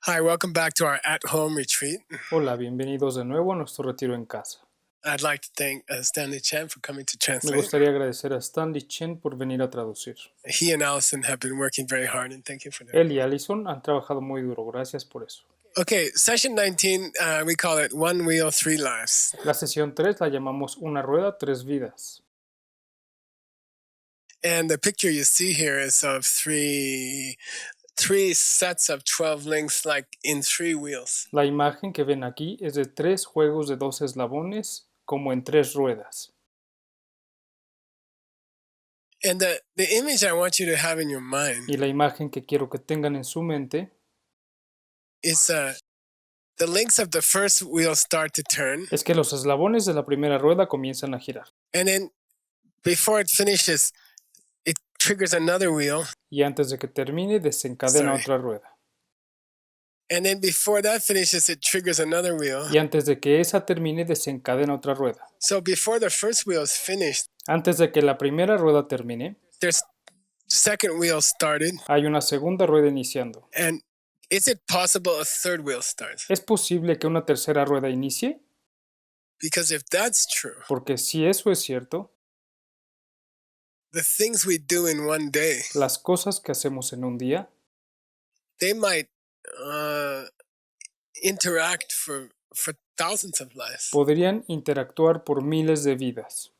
Hi, welcome back to our at-home retreat. Hola, bienvenidos de nuevo a nuestro retiro en casa. I'd like to thank Stanley Chen for coming to Me translate. gustaría agradecer a Stanley Chen por venir a traducir. He and Allison have been working very hard, and thank you for that. Él y Allison han trabajado muy duro, gracias por eso. Okay, session 19, we call it One Wheel, Three Lives. La sesión 3 la llamamos Una rueda, tres vidas. And the picture you see here is of three sets of 12 links, like in three wheels. La imagen que ven aquí es de 3 juegos de 2 eslabones, como en 3 ruedas. And the image I want you to have in your mind Y la imagen que quiero que tengan en su mente is the links of the first wheel start to turn, es que los eslabones de la primera rueda comienzan a girar. and then before it finishes, it triggers another wheel. Y antes de que termine, desencadena Sorry. otra rueda. And then before that finishes, it triggers another wheel. Y antes de que esa termine, desencadena otra rueda. So before the first wheel is finished, Antes de que la primera rueda termine, there's second wheel started. hay una segunda rueda iniciando. And is it possible a third wheel starts? ¿Es posible que una tercera rueda inicie? Because if that's true, Porque si eso es cierto, the things we do in one day, las cosas que hacemos en un día they might interact for thousands of lives. podrían interactuar por miles de vidas.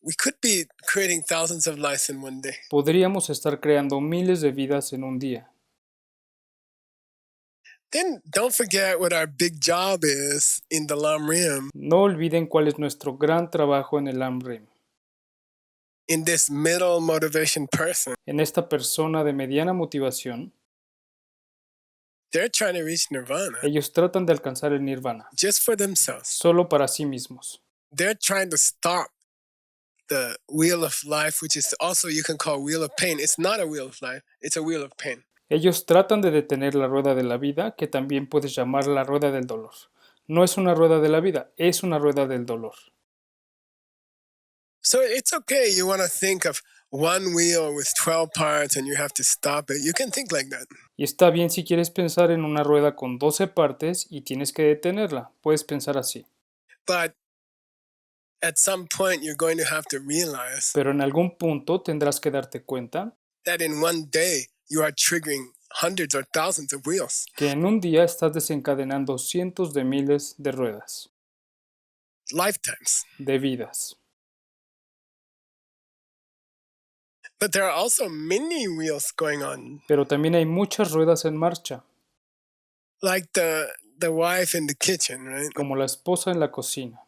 We could be creating thousands of lives in one day. Podríamos estar creando miles de vidas en un día. Then don't forget what our big job is in the Lamrim, No olviden cuál es nuestro gran trabajo en el Amrim. in this middle motivation person. En esta persona de mediana motivación, They're trying to reach nirvana ellos tratan de alcanzar el nirvana, just for themselves. solo para sí mismos. They're trying to stop the wheel of life, which is also you can call wheel of pain. It's not a wheel of life, it's a wheel of pain. Ellos tratan de detener la rueda de la vida, que también puedes llamar la rueda del dolor. No es una rueda de la vida, es una rueda del dolor. So it's okay, you want to think of one wheel with 12 parts and you have to stop it. You can think like that. Y está bien si quieres pensar en una rueda con 12 partes y tienes que detenerla, puedes pensar así. But at some point, you're going to have to realize Pero en algún punto tendrás que darte cuenta that in one day, you are triggering hundreds or thousands of wheels. que en un día estás desencadenando cientos de miles de ruedas, Lifetimes. de vidas. But there are also many wheels going on, Pero también hay muchas ruedas en marcha, like the wife in the kitchen, right? como la esposa en la cocina.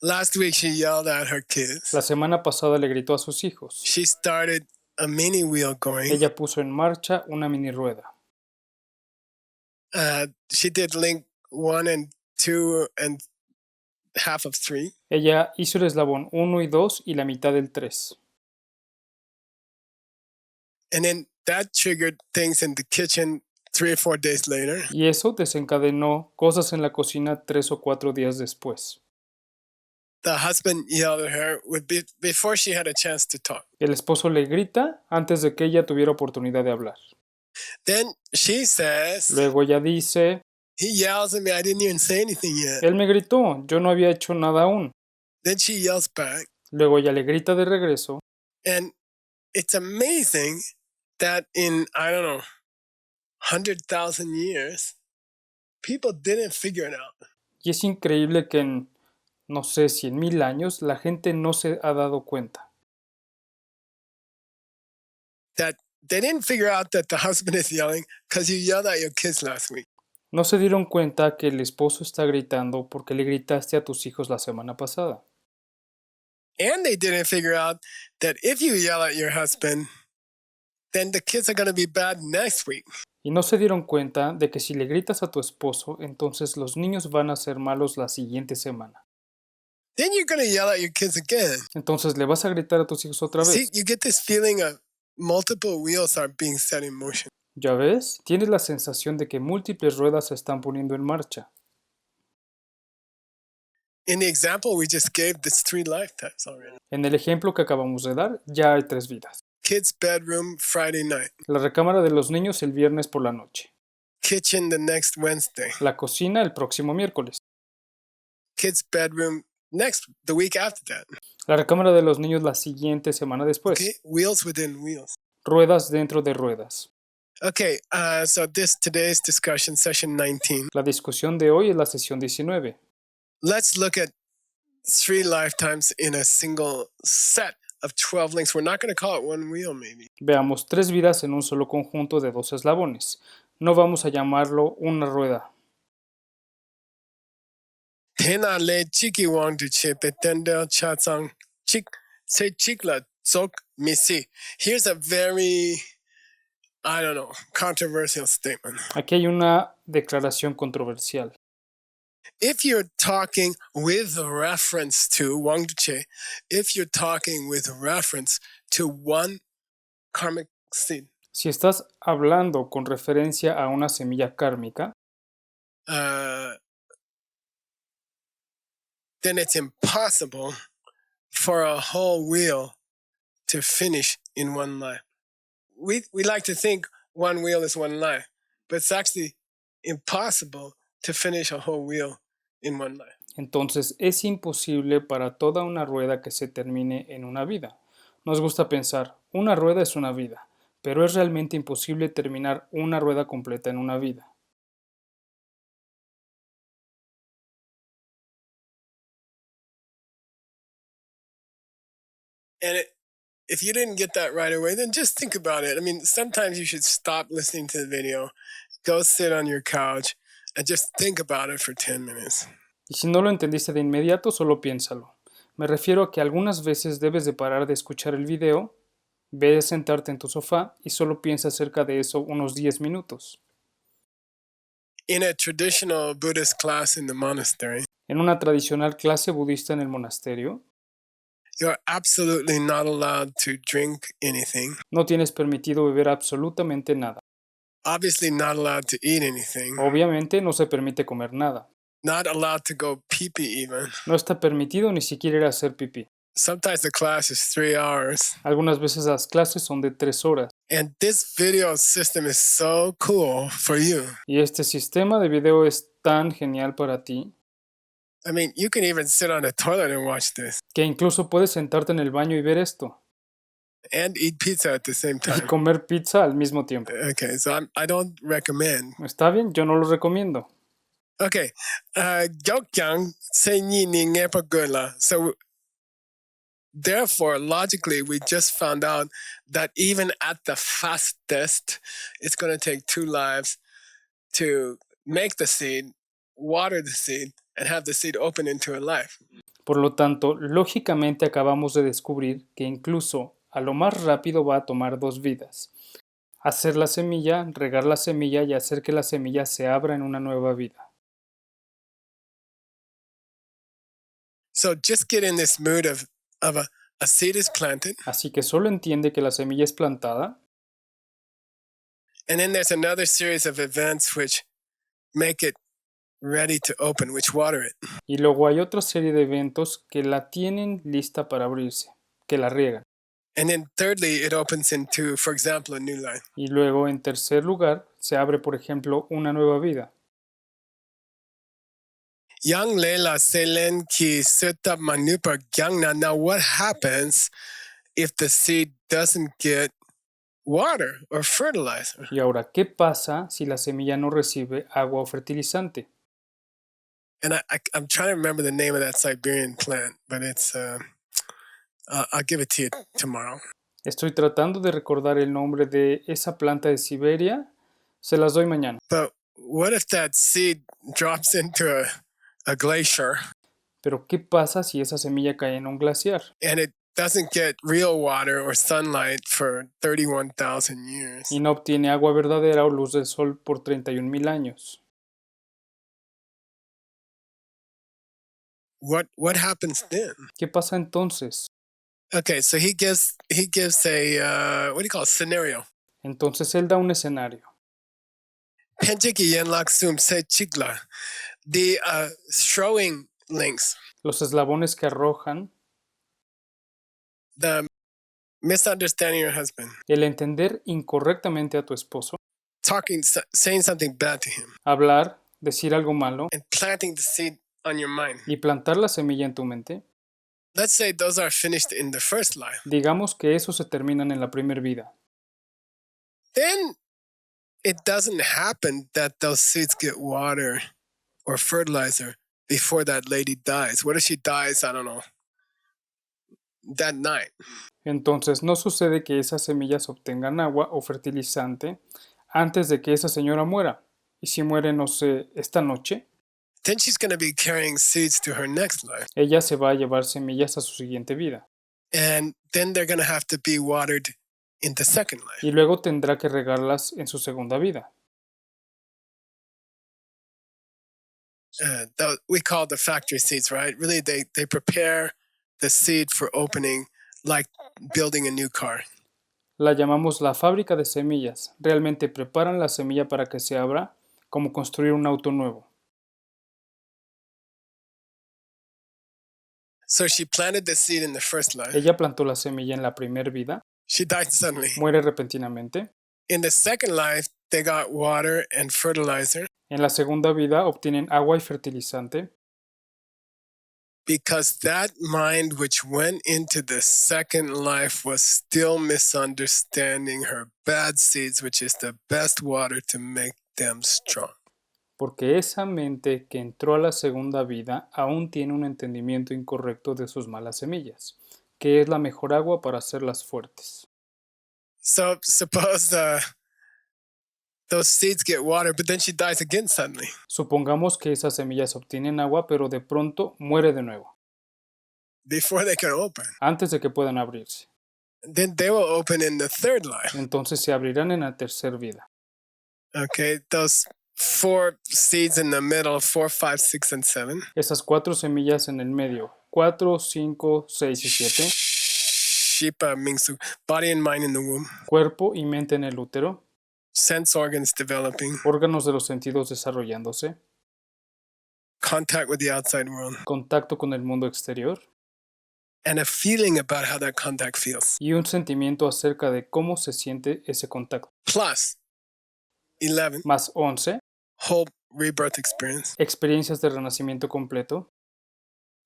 Last week, she yelled at her kids. La semana pasada le gritó a sus hijos. She started a mini wheel going. Ella puso en marcha una mini rueda. She did link 1 and 2 and half of 3. Ella hizo el eslabón 1 y 2 y la mitad del 3. And then that triggered things in the kitchen 3 or 4 days later. Y eso desencadenó cosas en la cocina 3 o 4 días después. The husband yelled at her before she had a chance to talk. El esposo le grita antes de que ella tuviera oportunidad de hablar. Then she says, Luego ella dice, he yells at me, I didn't even say anything yet. él me gritó, yo no había hecho nada aún. Then she yells back. Luego ella le grita de regreso. And it's amazing that in, I don't know, 100,000 years, people didn't figure it out. Y es increíble que en, no sé, 100,000 años la gente no se ha dado cuenta. That they didn't figure out that the husband is yelling because you yelled at your kids last week. No se dieron cuenta que el esposo está gritando porque le gritaste a tus hijos la semana pasada. And they didn't figure out that if you yell at your husband, then the kids are going to be bad next week. Y no se dieron cuenta de que si le gritas a tu esposo, entonces los niños van a ser malos la siguiente semana. Then you're going to yell at your kids again. Entonces le vas a gritar a tus hijos otra See, vez. you get this feeling of multiple wheels are being set in motion. ¿Ya ves? Tienes la sensación de que múltiples ruedas se están poniendo en marcha. In the example we just gave, there's 3 lifetimes already. En el ejemplo que acabamos de dar, ya hay 3 vidas. Kids' bedroom Friday night. La recámara de los niños el viernes por la noche. Kitchen the next Wednesday. La cocina el próximo miércoles. Kids' bedroom the week after that. La recámara de los niños la siguiente semana después. Okay, wheels within wheels. Ruedas dentro de ruedas. Okay, so today's discussion, session 19. La discusión de hoy es la sesión 19. Let's look at 3 lifetimes in a single set of 12 links. We're not going to call it one wheel, maybe. Veamos 3 vidas en un solo conjunto de 2 eslabones. No vamos a llamarlo una rueda. Tena le chiki wang du che petendel chatsang chik se chikla zok misi. Here's a very, controversial statement. Aquí hay una declaración controversial. If you're talking with reference to Wang Duche, if you're talking with reference to one karmic seed, Si estás hablando con referencia a una semilla kármica, then it's impossible for a whole wheel to finish in one life. We like to think one wheel is one life, but it's actually impossible to finish a whole wheel in one life. entonces es imposible para toda una rueda que se termine en una vida. Nos gusta pensar, una rueda es una vida, pero es realmente imposible terminar una rueda completa en una vida. And if you didn't get that right away, then just think about it. I mean, sometimes you should stop listening to the video, go sit on your couch, and just think about it for 10 minutes. Y si no lo entendiste de inmediato, solo piénsalo. Me refiero a que algunas veces debes de parar de escuchar el video, ve a sentarte en tu sofá y solo piensa acerca de eso unos 10 minutos. In a traditional Buddhist class in the monastery, En una tradicional clase budista en el monasterio, you're absolutely not allowed to drink anything. no tienes permitido beber absolutamente nada. Obviously, not allowed to eat anything. Obviamente no se permite comer nada. Not allowed to go pee-pee even. No está permitido ni siquiera ir a hacer pipí. Sometimes the class is 3 hours. Algunas veces las clases son de 3 horas. And this video system is so cool for you. Y este sistema de video es tan genial para ti I mean, you can even sit on the toilet and watch this que incluso puedes sentarte en el baño y ver esto. and eat pizza at the same Y time. comer pizza al mismo tiempo. Okay, so I don't recommend. ¿Está bien? Yo no lo recomiendo. Okay, Gyeokgyang Senyi ni Ngepagula. So therefore, logically, we just found out that even at the fastest, it's going to take 2 lives to make the seed, water the seed, and have the seed open into a life. Por lo tanto, lógicamente acabamos de descubrir que incluso a lo más rápido va a tomar 2 vidas. Hacer la semilla, regar la semilla y hacer que la semilla se abra en una nueva vida. So just get in this mood of a seed is planted, Así que solo entiende que la semilla es plantada and then there's another series of events which make it ready to open, which water it. y luego hay otra serie de eventos que la tienen lista para abrirse, que la riegan. And then thirdly, it opens into, for example, a new life. Y luego, en tercer lugar, se abre, por ejemplo, una nueva vida. Yang Lela Selen Ki Sutta Manupa Gyangna. Now, what happens if the seed doesn't get water or fertilizer? Y ahora, ¿qué pasa si la semilla no recibe agua o fertilizante? And I'm trying to remember the name of that Siberian plant, but it's I'll give it to you tomorrow. Estoy tratando de recordar el nombre de esa planta de Siberia. Se las doy mañana. But what if that seed drops into a glacier Pero ¿qué pasa si esa semilla cae en un glaciar and it doesn't get real water or sunlight for 31,000 years? y no obtiene agua verdadera o luz del sol por 31,000 años? What happens then? ¿Qué pasa entonces? Okay, so he gives a what do you call it, scenario. Entonces él da un escenario. Penjiki Yenlak Sum Se Chigla. The throwing links, Los eslabones que arrojan, the misunderstanding your husband, el entender incorrectamente a tu esposo, saying something bad to him, hablar, decir algo malo and planting the seed on your mind. y plantar la semilla en tu mente, Let's say those are finished in the first life. digamos que eso se terminan en la primera vida. Then it doesn't happen that those seeds get water or fertilizer before that lady dies. What if she dies, I don't know, that night? Entonces no sucede que esas semillas obtengan agua o fertilizante antes de que esa señora muera. Y si muere, no sé, esta noche, Then she's going to be carrying seeds to her next life. ella se va a llevar semillas a su siguiente vida. And then they're going to have to be watered in the second life. Y luego tendrá que regarlas en su segunda vida. We call the factory seeds, right? Really, they prepare the seed for opening like building a new car. La llamamos la fábrica de semillas. Realmente preparan la semilla para que se abra, como construir un auto nuevo. So she planted the seed in the first life. Ella plantó la semilla en la primera vida, She died suddenly. muere repentinamente. In the second life, they got water and fertilizer En la segunda vida obtienen agua y fertilizante, because that mind which went into the second life was still misunderstanding her bad seeds, which is the best water to make them strong. porque esa mente que entró a la segunda vida aún tiene un entendimiento incorrecto de sus malas semillas, que es la mejor agua para hacerlas fuertes. So suppose those seeds get water, but then she dies again suddenly. Supongamos que esas semillas obtienen agua, pero de pronto muere de nuevo, Before they can open. antes de que puedan abrirse. Then they will open in the third life. Entonces se abrirán en la tercera vida. Okay, those 4 seeds in the middle, 4, 5, 6, and 7. Esas 4 semillas en el medio, 4, 5, 6 y 7, Shipa Mingsu, body and mind in the womb, cuerpo y mente en el útero, sense organs developing, órganos de los sentidos desarrollándose, contact with the outside world, contacto con el mundo exterior and a feeling about how that contact feels. y un sentimiento acerca de cómo se siente ese contacto. Plus 11, Más 11, whole rebirth experience. experiencias de renacimiento completo.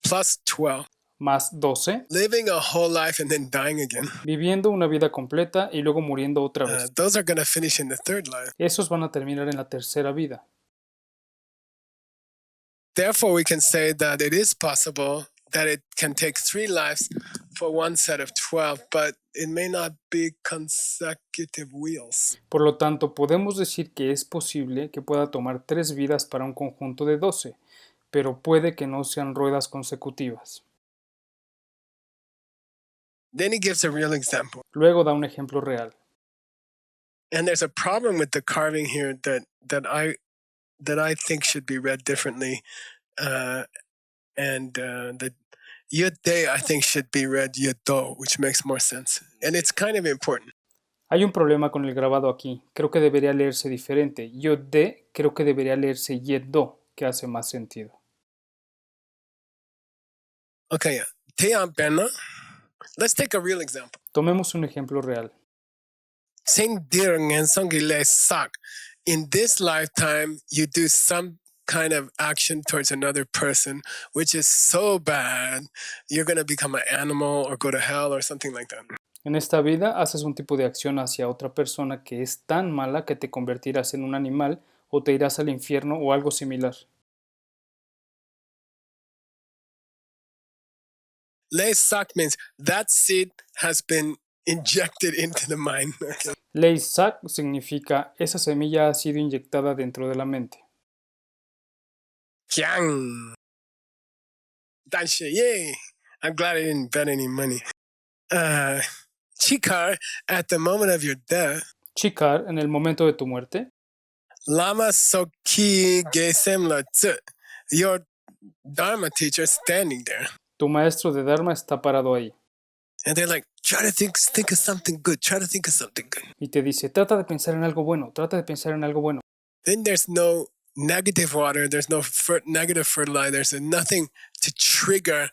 Plus 12, Más 12, living a whole life and then dying again. viviendo una vida completa y luego muriendo otra vez. Those are going to finish in the third life. Esos van a terminar en la tercera vida. Therefore, we can say that it is possible that it can take 3 lives for one set of 12, but it may not be consecutive wheels. Por lo tanto, podemos decir que es posible que pueda tomar 3 vidas para un conjunto de 12, pero puede que no sean ruedas consecutivas. Then he gives a real example. Luego da un ejemplo real. And there's a problem with the carving here that I think should be read differently. The Yud-De, I think, should be read Yud-Do, which makes more sense. And it's kind of important. Hay un problema con el grabado aquí. Creo que debería leerse diferente. Yod-De creo que debería leerse Yed-Do, que hace más sentido. Okay, Te'am Benna. Let's take a real example. Tomemos un ejemplo real. Saint Dirng and Songile Sak. In this lifetime, you do some kind of action towards another person, which is so bad, you're going to become an animal or go to hell or something like that. En esta vida haces un tipo de acción hacia otra persona que es tan mala que te convertirás en un animal o te irás al infierno o algo similar. Le Sak means that seed has been injected into the mind. Lei Sak significa esa semilla ha sido inyectada dentro de la mente. Kyang. That shit, yay. I'm glad I didn't bet any money. Chikar, at the moment of your death, Chikar, en el momento de tu muerte, Lama Soki Gesem La Tzu, your Dharma teacher standing there. tu maestro de Dharma está parado ahí. And they're like, try to think of something good. Try to think of something good. Y te dice, trata de pensar en algo bueno, trata de pensar en algo bueno. Then there's no negative water. There's no negative fertilizer. There's nothing to trigger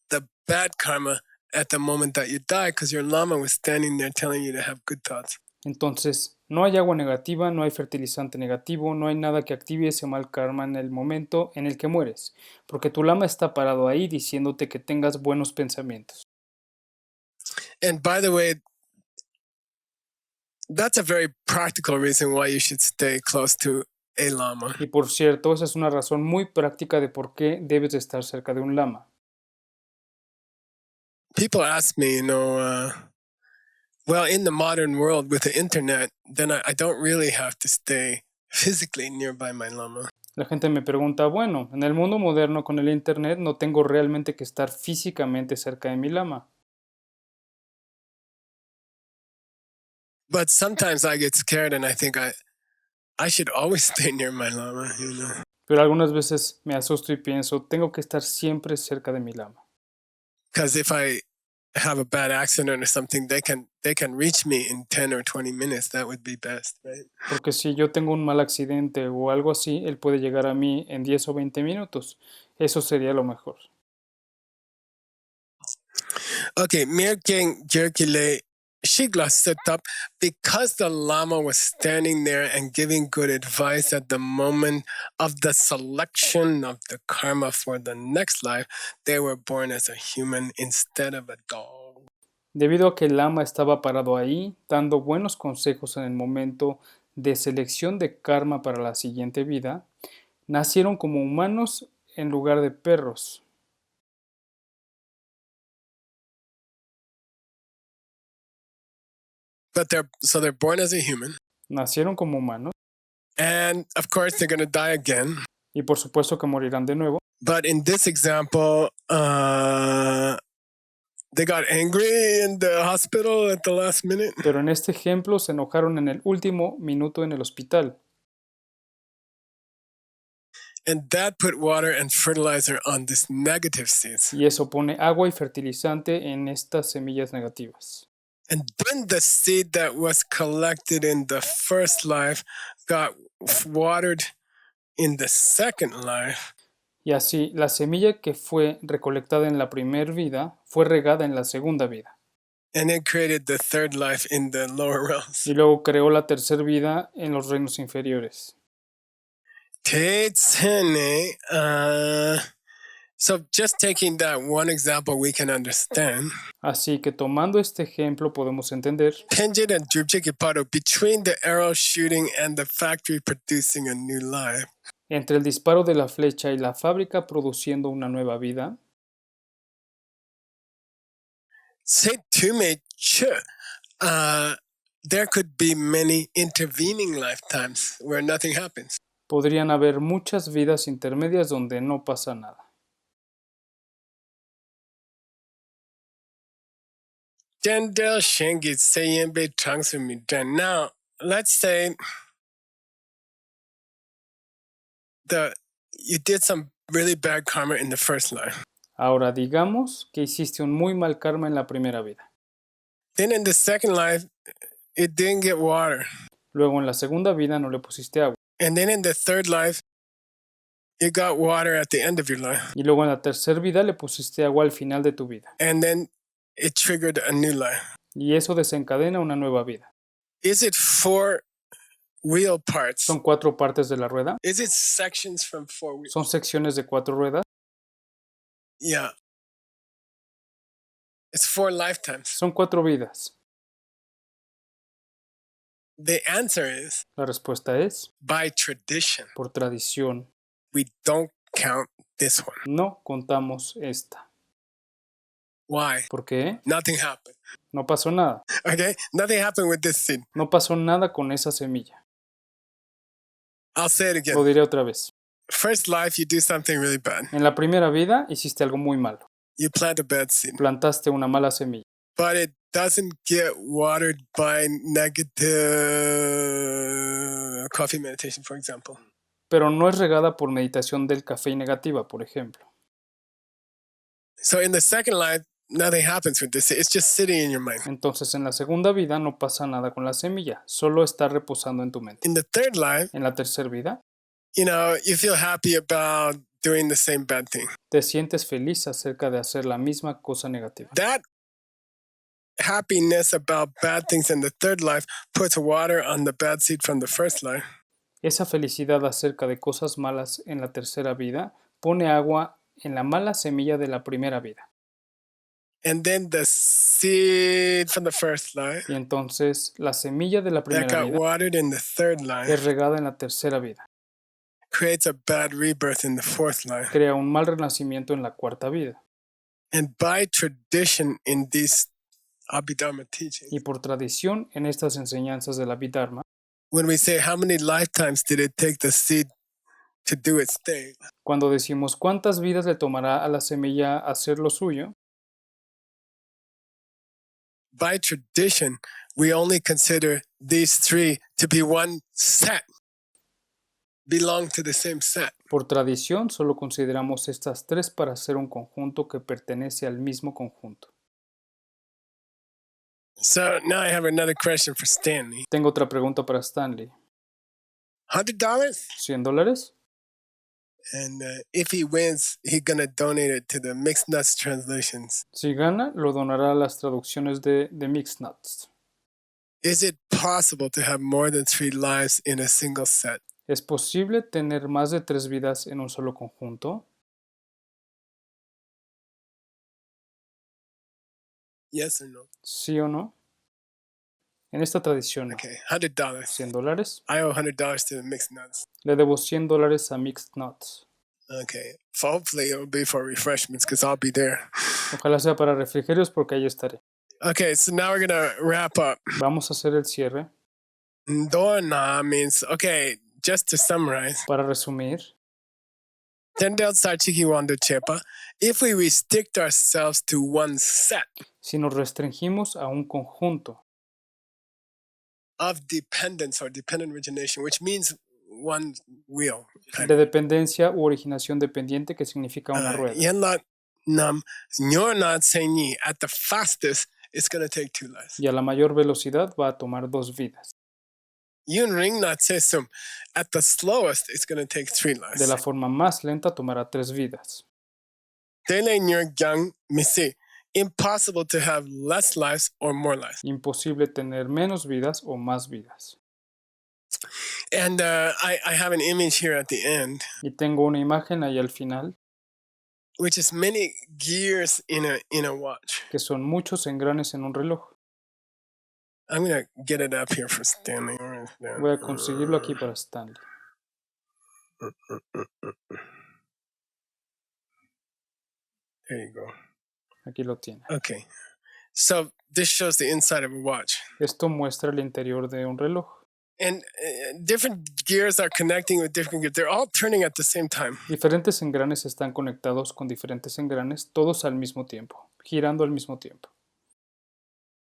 the bad karma at the moment that you die because your lama was standing there telling you to have good thoughts. Entonces, no hay agua negativa, no hay fertilizante negativo, no hay nada que active ese mal karma en el momento en el que mueres, porque tu lama está parado ahí diciéndote que tengas buenos pensamientos. And by the way, that's a very practical reason why you should stay close to a lama. Y por cierto, esa es una razón muy práctica de por qué debes de estar cerca de un lama. People ask me, well, in the modern world with the internet, then I don't really have to stay physically nearby my lama. La gente me pregunta, bueno, en el mundo moderno con el internet no tengo realmente que estar físicamente cerca de mi lama. But sometimes I get scared and I think I should always stay near my lama, Pero algunas veces me asusto y pienso, tengo que estar siempre cerca de mi lama. Because if I have a bad accident or something, they can reach me in 10 or 20 minutes. That would be best, right? Porque si yo tengo un mal accidente o algo así, él puede llegar a mí en 10 o 20 minutos. Eso sería lo mejor. Okay, Mirking Jerkile Shigla set up because the Lama was standing there and giving good advice at the moment of the selection of the karma for the next life. They were born as a human instead of a dog. Debido a que el lama estaba parado ahí, dando buenos consejos en el momento de selección de karma para la siguiente vida, nacieron como humanos en lugar de perros. But they're born as a human. Nacieron como humanos. And of course they're going to die again. Y por supuesto que morirán de nuevo. But in this example, they got angry in the hospital at the last minute. Pero en este ejemplo se enojaron en el último minuto en el hospital. And that put water and fertilizer on this negative seeds. Y eso pone agua y fertilizante en estas semillas negativas. And then the seed that was collected in the first life got watered in the second life. Y así, la semilla que fue recolectada en la primera vida fue regada en la segunda vida. And it created the third life in the lower realms. Y luego creó la tercera vida en los reinos inferiores. So just taking that one example, we can understand. Así que tomando este ejemplo podemos entender Penjit and Drupjikipado, between the arrow shooting and the factory producing a new life. entre el disparo de la flecha y la fábrica produciendo una nueva vida. There could be many intervening lifetimes where nothing happens. Podrían haber muchas vidas intermedias donde no pasa nada. Now, let's say you did some really bad karma in the first life. Ahora digamos que hiciste un muy mal karma en la primera vida. Then in the second life, it didn't get water. Luego en la segunda vida no le pusiste agua. And then in the third life, it got water at the end of your life. Y luego en la tercera vida le pusiste agua al final de tu vida. And then it triggered a new life. Y eso desencadena una nueva vida. Is it 4 wheel parts? ¿Son 4 partes de la rueda? Is it sections from 4 wheels? ¿Son secciones de 4 ruedas? Yeah. It's 4 lifetimes. Son 4 vidas. The answer is, La respuesta es, by tradition, por tradición, we don't count this one. no contamos esta. Why? ¿Por qué? Nothing happened. No pasó nada. Okay? Nothing happened with this seed. No pasó nada con esa semilla. I'll say it again. Lo diré otra vez. First life, you do something really bad. En la primera vida hiciste algo muy malo. You plant a bad seed. Plantaste una mala semilla. But it doesn't get watered by negative coffee meditation, for example. Pero no es regada por meditación del café negativa, por ejemplo. So in the second life, nothing happens with this. It's just sitting in your mind. Entonces en la segunda vida no pasa nada con la semilla, solo está reposando en tu mente. In the third life, En la tercera vida, you feel happy about doing the same bad thing. te sientes feliz acerca de hacer la misma cosa negativa. That happiness about bad things in the third life puts water on the bad seed from the first life. Esa felicidad acerca de cosas malas en la tercera vida pone agua en la mala semilla de la primera vida. And then the seed from the first life Y entonces la semilla de la that primera got vida watered in the third es life regada en la tercera vida. creates a bad rebirth in the fourth life. Crea un mal renacimiento en la cuarta vida. And by tradition in these Abhidharma teachings, Y por tradición en estas enseñanzas de la Abhidharma, when we say how many lifetimes did it take the seed to do its thing, cuando decimos cuántas vidas le tomará a la semilla hacer lo suyo, by tradition, we only consider these three to be one set, belong to the same set. por tradición solo consideramos estas tres para ser un conjunto que pertenece al mismo conjunto. So now I have another question for Stanley. Tengo otra pregunta para Stanley. $100? ¿$100? And if he wins, he's gonna donate it to the Mixed Nuts translations. Si gana, lo donará a las traducciones de Mixed Nuts. Is it possible to have more than 3 lives in a single set? ¿Es posible tener más de 3 vidas en un solo conjunto? Yes or no? ¿Sí o no? En esta tradición, no. Okay, $100. $100. I owe $100 to the Mixed Nuts. Le debo $100 a Mixed Nuts. Okay, hopefully it'll be for refreshments because I'll be there. Ojalá sea para refrigerios porque ahí estaré. Okay, so now we're gonna wrap up. Vamos a hacer el cierre. Dona means, okay, just to summarize. Para resumir, Tendel Sarchiki Wando Chepa, if we restrict ourselves to one set si nos restringimos a un conjunto of dependence or dependent origination, which means one wheel. de dependencia u originación dependiente, que significa una rueda, Yanlat Nam Nyornat Senyi, at the fastest, it's going to take 2 lives. y a la mayor velocidad va a tomar 2 vidas. Yun Ring Nat Sesum, at the slowest, it's going to take 3 lives. De la forma más lenta tomará 3 vidas. Dele Nyor Gyang Misi, impossible to have less lives or more lives. Imposible tener menos vidas o más vidas. And I have an image here at the end, Y tengo una imagen ahí al final, which is many gears in a watch. que son muchos engranes en un reloj. I'm going to get it up here for Stanley. Voy a conseguirlo aquí para Stanley. There you go. Aquí lo tiene. Okay. So this shows the inside of a watch. Esto muestra el interior de un reloj. And different gears are connecting with different gears. They're all turning at the same time. Diferentes engranes están conectados con diferentes engranes, todos al mismo tiempo, girando al mismo tiempo.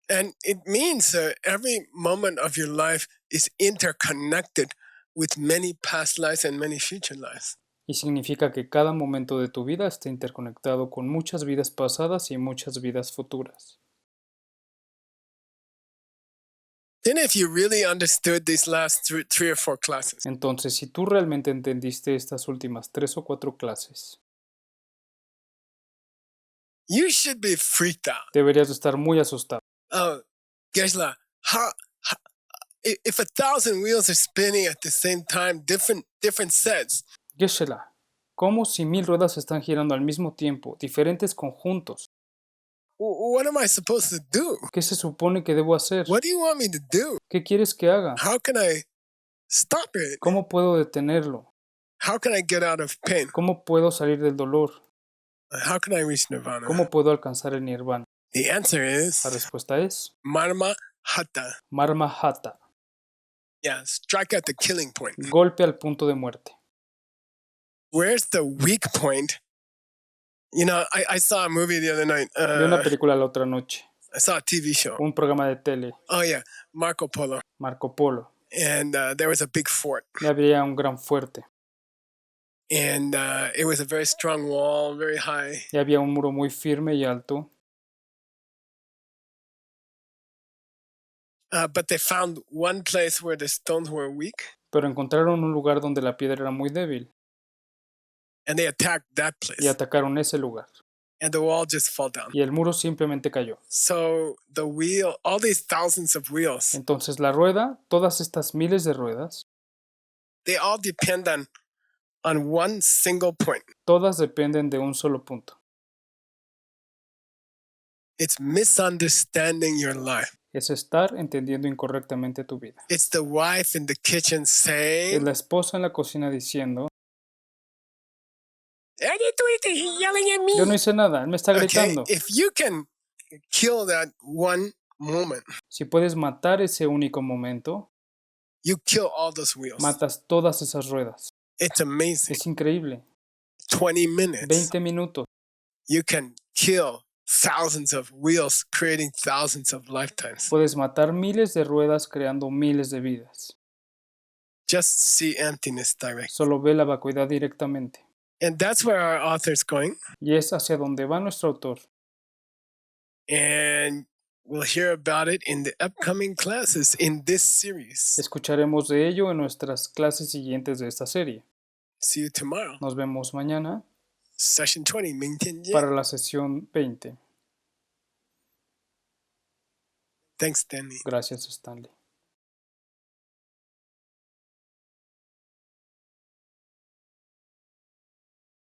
And it means every moment of your life is interconnected with many past lives and many future lives. Y significa que cada momento de tu vida está interconectado con muchas vidas pasadas y muchas vidas futuras. Then if you really understood these last three or four classes, Entonces, si tú realmente entendiste estas últimas 3 o 4 clases, you should be freaked out. deberías de estar muy asustado. Oh, Gesla, if 1,000 wheels are spinning at the same time, different sets, Geshe-la, ¿cómo si 1000 ruedas están girando al mismo tiempo, diferentes conjuntos? what am I supposed to do? ¿Qué se supone que debo hacer? What do you want me to do? ¿Qué quieres que haga? How can I stop it? ¿Cómo puedo detenerlo? How can I get out of pain? ¿Cómo puedo salir del dolor? How can I reach nirvana? ¿Cómo puedo alcanzar el nirvana? The answer is La respuesta es Marma Hatha. Marma Hatha, Yeah, strike at the killing point. golpe al punto de muerte. Where's the weak point? You know, I saw a movie the other night. Vi una película la otra noche, I saw a TV show. un programa de tele, Oh, yeah, Marco Polo. Marco Polo, And there was a big fort. y había un gran fuerte, And it was a very strong wall, very high. y había un muro muy firme y alto, But they found one place where the stones were weak. pero encontraron un lugar donde la piedra era muy débil, And they attacked that y place. atacaron ese lugar. and the wall just fall down. y el muro simplemente cayó. So the wheel, all these thousands of wheels, Entonces la rueda, todas estas miles de ruedas, they all depend on one single point. todas dependen de un solo punto. It's misunderstanding your life. Es estar entendiendo incorrectamente tu vida. It's the wife in the kitchen Es saying, la esposa en la cocina diciendo, he's yelling at yo no me. hice nada, él me está Okay, gritando. if you can kill that one moment, Si puedes matar ese único momento, you kill all those wheels. matas todas esas ruedas. It's amazing. Es increíble. 20 minutes, 20 minutos. you can kill thousands of wheels, creating thousands of lifetimes. Puedes matar miles de ruedas creando miles de vidas. Just see emptiness direct. Solo ve la vacuidad directamente. And that's where our author's going. Y es hacia donde va nuestro autor. And we'll hear about it in the upcoming classes in this series. Escucharemos de ello en nuestras clases siguientes de esta serie. See you tomorrow. Nos vemos mañana Session 20. 明天见. para la sesión 20. Thanks, Danny. Gracias, Stanley.